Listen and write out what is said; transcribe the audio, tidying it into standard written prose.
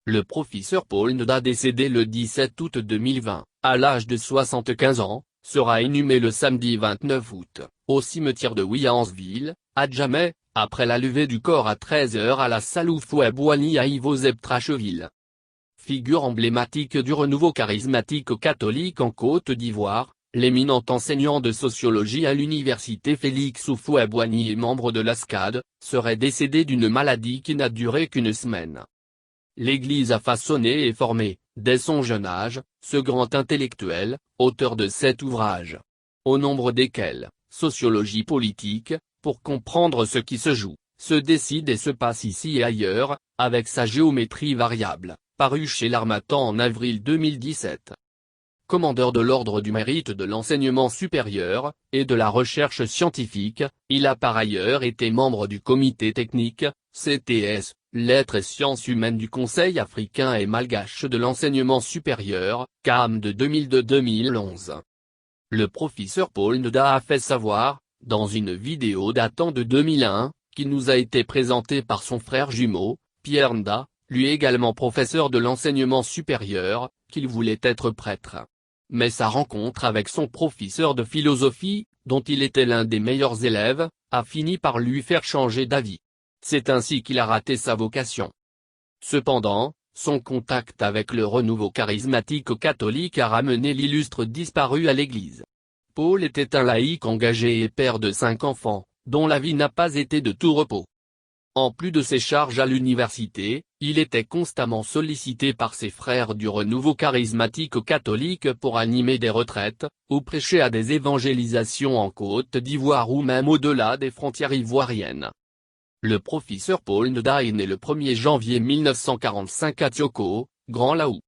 Le professeur Paul Nda, décédé le 17 août 2020, à l'âge de 75 ans, sera inhumé le samedi 29 août, au cimetière de Williamsville, à Djamé, après la levée du corps à 13 h à la salle Houphouët-Boigny à Ivozeb-Tracheville. Figure emblématique du renouveau charismatique catholique en Côte d'Ivoire, l'éminent enseignant de sociologie à l'université Félix Houphouët-Boigny et membre de l'ASCAD, serait décédé d'une maladie qui n'a duré qu'une semaine. L'Église a façonné et formé, dès son jeune âge, ce grand intellectuel, auteur de 7 ouvrages. Au nombre desquels, Sociologie politique, pour comprendre ce qui se joue, se décide et se passe ici et ailleurs, avec sa géométrie variable, paru chez l'Harmattan en avril 2017. Commandeur de l'Ordre du Mérite de l'enseignement supérieur, et de la recherche scientifique, il a par ailleurs été membre du comité technique, CTS, Lettres et Sciences humaines du Conseil africain et malgache de l'enseignement supérieur, CAM de 2002-2011. Le professeur Paul Nda a fait savoir, dans une vidéo datant de 2001, qui nous a été présentée par son frère jumeau, Pierre Nda, lui également professeur de l'enseignement supérieur, qu'il voulait être prêtre. Mais sa rencontre avec son professeur de philosophie, dont il était l'un des meilleurs élèves, a fini par lui faire changer d'avis. C'est ainsi qu'il a raté sa vocation. Cependant, son contact avec le renouveau charismatique catholique a ramené l'illustre disparu à l'Église. Paul était un laïc engagé et père de 5 enfants, dont la vie n'a pas été de tout repos. En plus de ses charges à l'université, il était constamment sollicité par ses frères du renouveau charismatique catholique pour animer des retraites, ou prêcher à des évangélisations en Côte d'Ivoire ou même au-delà des frontières ivoiriennes. Le professeur Paul Nda est né le 1er janvier 1945 à Tioko, Grand Laou.